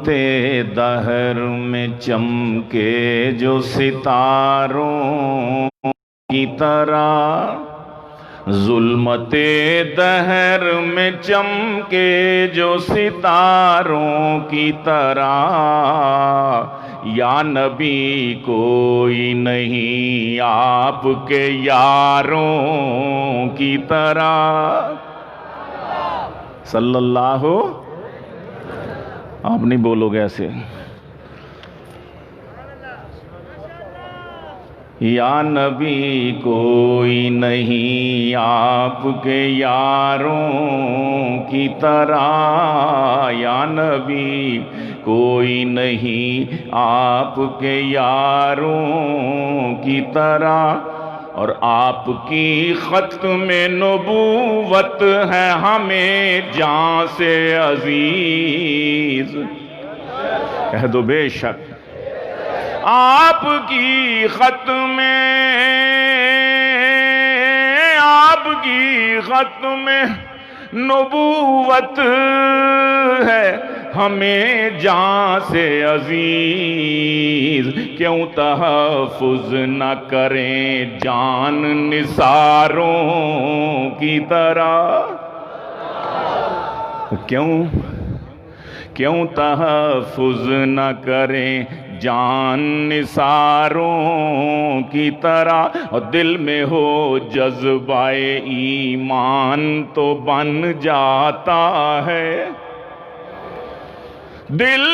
ظلمت دہر میں چمکے جو ستاروں کی طرح، ظلمت دہر میں چمکے جو ستاروں کی طرح، یا نبی کوئی نہیں آپ کے یاروں کی طرح۔ صلی اللہ، آپ نہیں بولو گے ایسے، یا نبی کوئی نہیں آپ کے یاروں کی طرح، یا نبی کوئی نہیں آپ کے یاروں کی طرح، اور آپ کی ختم نبوت ہے ہمیں جان سے عزیز۔ کہہ دو بے شک آپ کی ختم نبوت ہے ہمیں جان سے عزیز، کیوں تحفظ نہ کریں جان نثاروں کی طرح؟ کیوں تحفظ نہ کریں جان نثاروں کی طرح، اور دل میں ہو جذبہ ایمان تو بن جاتا ہے۔ دل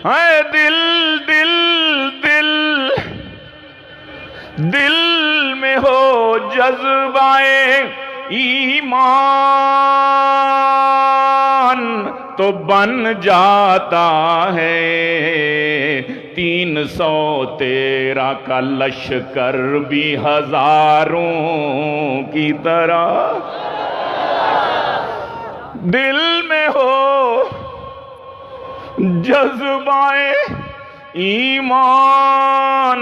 ہے دل میں ہو جذبہ ایمان تو بن جاتا ہے۔ 313 کا لشکر بھی ہزاروں کی طرح، دل میں ہو جذبہ ایمان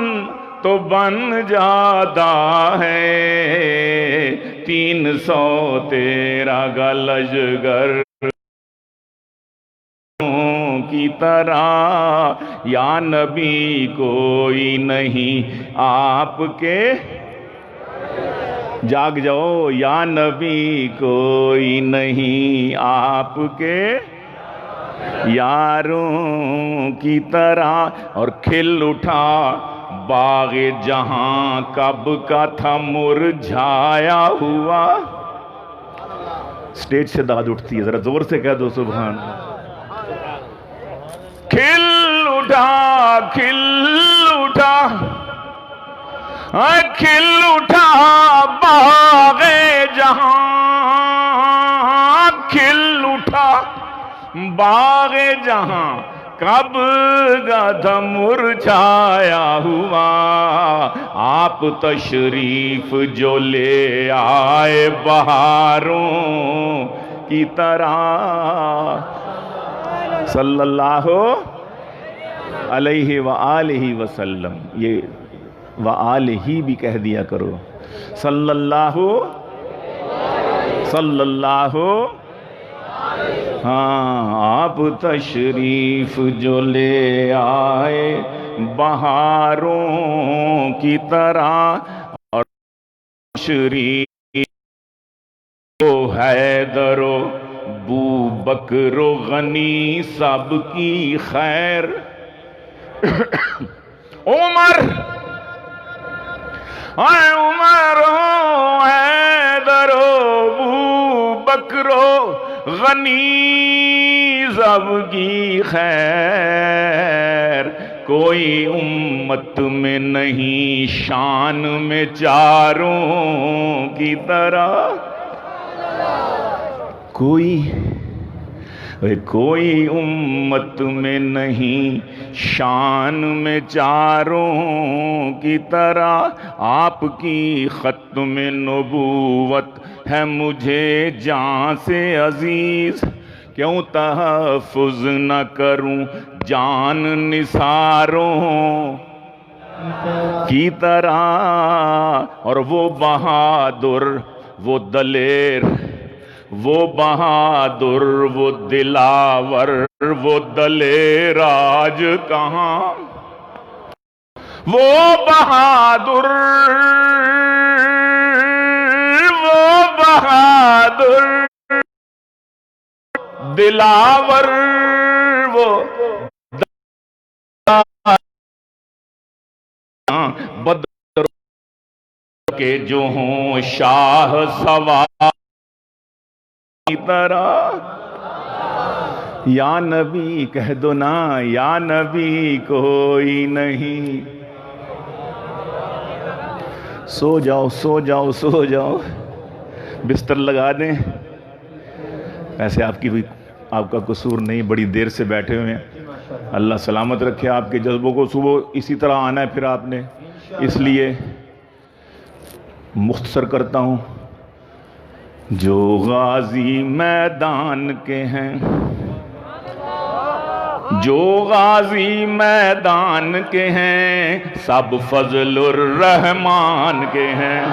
تو بن جاتا ہے۔ 313 کا لشکر کی طرح، یا نبی کوئی نہیں آپ کے، جاگ جاؤ، یا نبی کوئی نہیں آپ کے یاروں کی طرح، اور کھل اٹھا باغ جہاں کب کا تھا مرجھایا ہوا۔ سٹیج سے داد اٹھتی ہے، ذرا زور سے کہہ دو سبحان اللہ۔ کھل اٹھا باغ جہاں، کھل اٹھا باغ جہاں کب کا مرجھایا ہوا۔ آپ تشریف جو لے آئے بہاروں کی طرح، صلی اللہ علیہ وآلہ وسلم۔ یہ وآلہ بھی کہہ دیا کرو، صلی اللہ ہاں۔ آپ تشریف جو لے آئے بہاروں کی طرح، اور شریف حیدر و بو بکر و غنی سب کی خیر، عمر حیدر و بو بکر و غنی سب کی خیر، کوئی امت میں نہیں شان میں چاروں کی طرح، کوئی امت میں نہیں شان میں چاروں کی طرح، آپ کی ختم نبوت ہے مجھے جان سے عزیز، کیوں تحفظ نہ کروں جان نثاروں کی طرح، اور وہ بہادر وہ دلیر وہ بہادر وہ دلاور وہ دلیر آج کہاں، وہ بہادر وہ بہادر دلاور وہ بدر کے جو ہوں شاہ سوار کی طرح، یا نبی کہہ دو نا یا نبی کوئی نہیں، سو جاؤ سو جاؤ سو جاؤ، بستر لگا دیں۔ ایسے آپ کا قصور نہیں، بڑی دیر سے بیٹھے ہوئے ہیں، اللہ سلامت رکھے آپ کے جذبوں کو، صبح اسی طرح آنا ہے پھر آپ نے، اس لیے مختصر کرتا ہوں۔ جو غازی میدان کے ہیں، جو غازی میدان کے ہیں، سب فضل الرحمان کے ہیں۔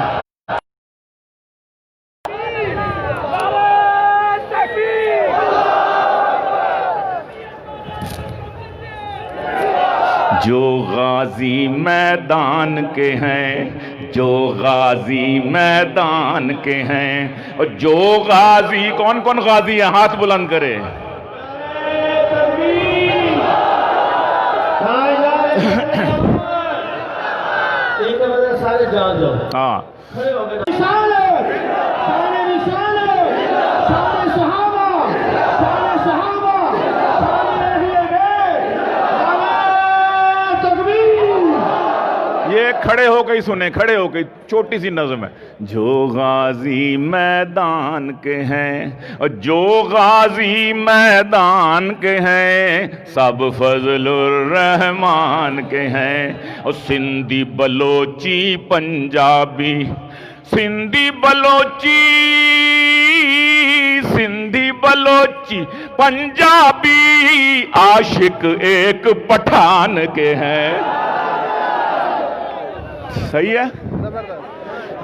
جو غازی میدان کے ہیں، جو غازی میدان کے ہیں، اور جو غازی، کون کون غازی ہیں ہاتھ بلند کرے؟ ہاں یہ کھڑے ہو کے سنیں، کھڑے ہو کے، چھوٹی سی نظم ہے۔ جو غازی میدان کے ہیں، اور جو غازی میدان کے ہیں، سب فضل الرحمان کے ہیں۔ اور سندھی بلوچی پنجابی، سندھی بلوچی، سندھی بلوچی پنجابی، عاشق ایک پٹھان کے ہیں۔ صحیح ہے؟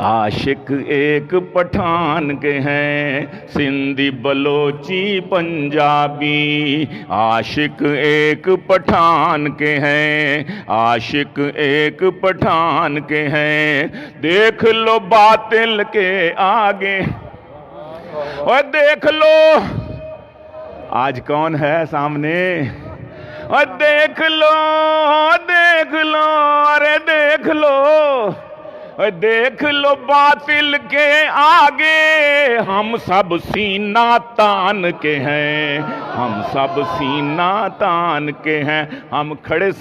عاشق ایک پٹھان کے ہیں، سندھی بلوچی پنجابی، عاشق ایک پٹھان کے ہیں، عاشق ایک پٹھان کے ہیں۔ دیکھ لو باطل کے آگے، اور دیکھ لو آج کون ہے سامنے، اور دیکھ لو دیکھ لو، ارے دیکھ لو، اور دیکھ لو باطل کے آگے، ہم سب سینہ تان کے ہیں، ہم سب سینہ تان کے ہیں۔ ہم کھڑے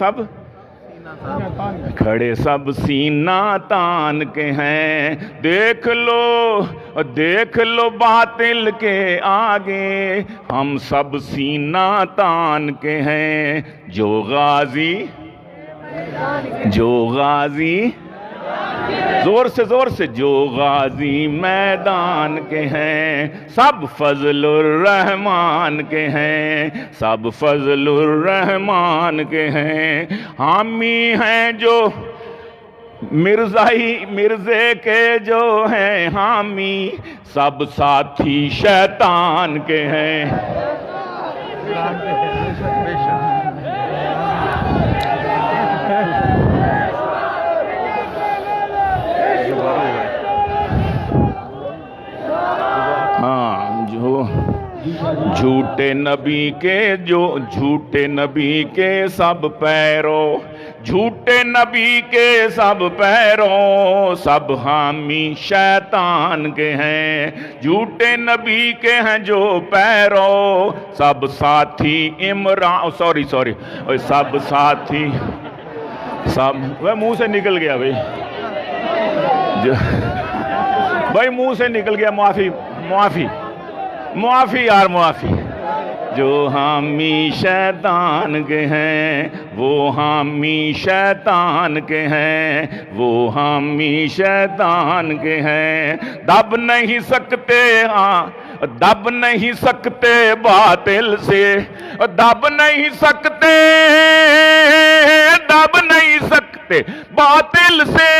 سب سینہ تان کے ہیں۔ دیکھ لو باطل کے آگے، ہم سب سینہ تان کے ہیں۔ جو غازی زور سے جو غازی میدان کے ہیں، سب فضل الرحمان کے ہیں، سب فضل الرحمان کے ہیں۔ حامی ہیں جو مرزے کے جو ہیں حامی، سب ساتھی شیطان کے ہیں۔ جھوٹے نبی کے سب پیروں، جھوٹے نبی کے سب پیروں، سب حامی شیطان کے ہیں۔ جھوٹے نبی کے ہیں جو پیروں، سب ساتھی عمران، سوری سب ساتھی، سب منہ سے نکل گیا بھائی منہ سے نکل گیا، معافی یار، معافی۔ جو حامی شیطان کے ہیں، وہ حامی شیطان کے ہیں، وہ حامی شیطان کے ہیں۔ دب نہیں سکتے باطل سے، دب نہیں سکتے باطل سے،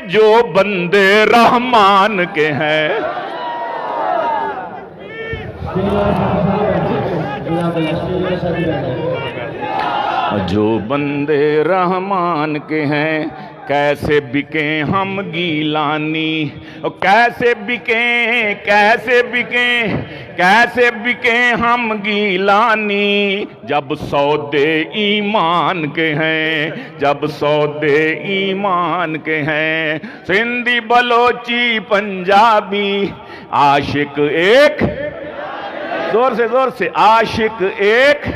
جو بندے رحمان کے ہیں۔ جو بندے رحمان کے ہیں کیسے بکیں ہم گیلانی، کیسے بکیں کیسے بکیں کیسے بکیں ہم گیلانی، جب سودے ایمان کے ہیں جب سودے ایمان کے ہیں۔ سندھی بلوچی پنجابی عاشق ایک، زور سے عاشق ایک،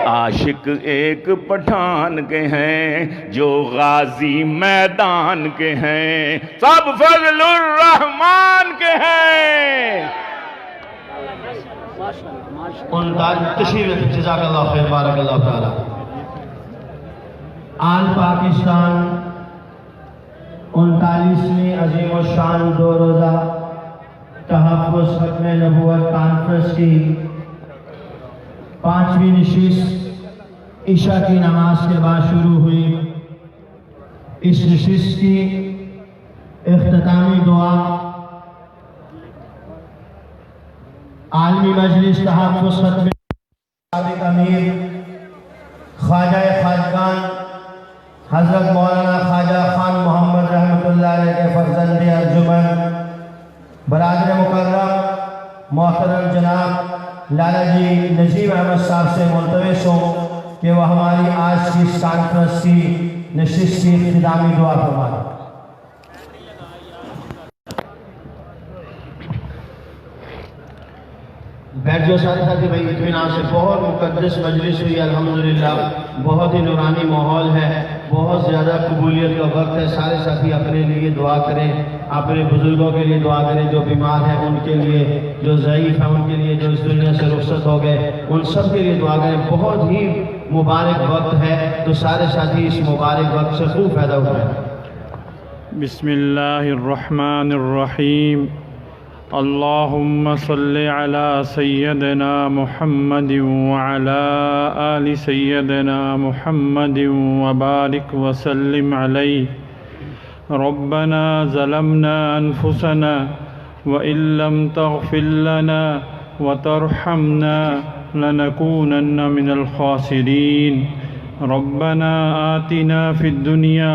عاشق ایک پٹھان کے ہیں جو غازی میدان کے ہیں، سب فضل الرحمان کے ہیں۔ تشریف جزاک اللہ خیر، بارک اللہ تعالی۔ آل پاکستان 39ویں عظیم الشان 2 روزہ تحفظ ختم نبوت کانفرنس کی 5ویں نشست عشاء کی نماز کے بعد شروع ہوئی۔ اس نشست کی اختتامی دعا عالمی مجلس تحفظ ختم سابق امیر خواجہ خواجگان حضرت مولانا خواجہ خان محمد رحمۃ اللہ علیہ کے فرزند ارجمند برادر مکرم محترم جناب لالا جی نجیب احمد صاحب سے ملتمس ہوں کہ وہ ہماری آج کی اس کانفرنس کی نشست کی اختتامی دعا فرمائیں۔ بیٹھ جو ساتھ بھائی اطمینان سے، بہت مقدس مجلس ہوئی الحمدللہ، بہت ہی نورانی ماحول ہے، بہت زیادہ قبولیت کا وقت ہے۔ سارے ساتھی اپنے لیے دعا کریں، اپنے بزرگوں کے لیے دعا کریں، جو بیمار ہیں ان کے لیے، جو ضعیف ہیں ان کے لیے، جو اس دنیا سے رخصت ہو گئے ان سب کے لیے دعا کریں۔ بہت ہی مبارک وقت ہے، تو سارے ساتھی اس مبارک وقت سے خوب فائدہ اٹھائیں۔ بسم اللہ الرحمن الرحیم، اللہم صلی علی سیدنا محمد وعلی آل سیدنا محمد وبارک وسلم علیہ۔ ربنا ظلمنا انفسنا وإن لم تغفر لنا وترحمنا لنكونن من الخاسرین۔ ربنا آتنا فی الدنیا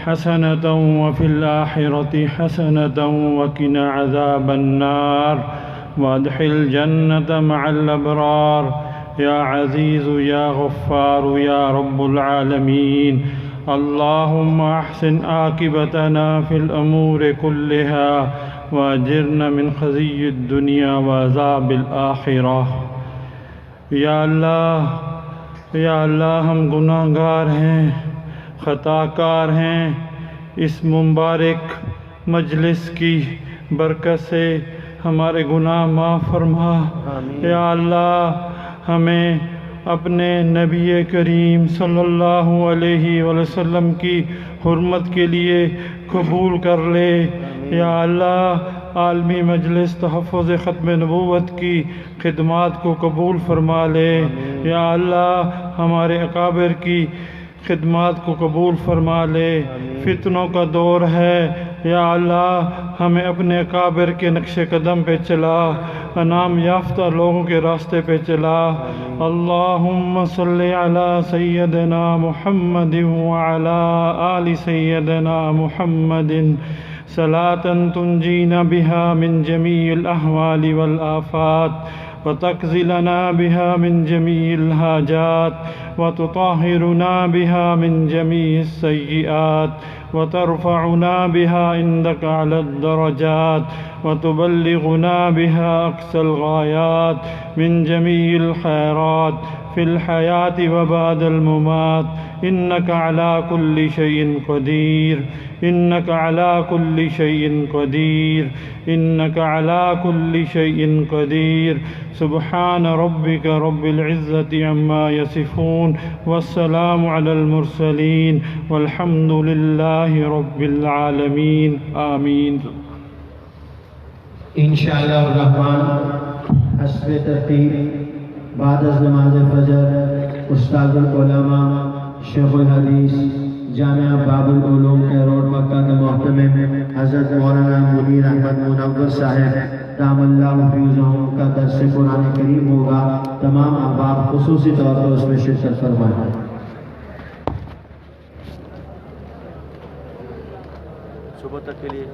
حسنة وفي الآخرة حسنة وقنا عذاب النار وادخل الجنة مع الأبرار يا عزيز يا غفار يا رب العالمين۔ اللهم أحسن عاقبتنا في الأمور كلها وأجرنا من خزي الدنيا وعذاب الآخرة۔ یا اللہ ہم گناہ گار ہیں، خطا کار ہیں، اس مبارک مجلس کی برکت سے ہمارے گناہ معاف فرما۔ یا اللہ ہمیں اپنے نبی کریم صلی اللہ علیہ وسلم کی حرمت کے لیے قبول کر لے۔ یا اللہ عالمی مجلس تحفظ ختم نبوت کی خدمات کو قبول فرما لے۔ یا اللہ ہمارے اکابر کی خدمات کو قبول فرما لے۔ فتنوں کا دور ہے، یا اللہ ہمیں اپنے اکابر کے نقش قدم پہ چلا، انعام یافتہ لوگوں کے راستے پہ چلا۔ اللہم صلی علی سیدنا محمد وعلی آل سیدنا محمد صلاة تنجینا بها من جمیع الاحوال والآفات وتقضي لنا بها من جميع الحاجات وتطهرنا بها من جميع السيئات وترفعنا بها عندك على الدرجات وتبلغنا بها أقصى الغايات من جميع الخيرات في الحياة وبعد الممات، إنك على كل شيء قدير، إنك على كل شيء قدير، إنك على كل شيء قدير۔ سبحان ربك رب العزة عما يصفون والسلام على المرسلين والحمد لله رب العالمين، آمین۔ انشاءاللہ الرحمن حسب ترتیب بعد از نماز فجر استاد العلماء شیخ الحدیث جامعہ باب العلوم کے روڈ مکہ کے محتمم حضرت مولانا منیر احمد منور صاحب دام اللہ فیضہم کا درس قرآن کریم ہوگا. تمام احباب خصوصی طور پر اس میں شرکت فرمائیں. صبح تک کے لیے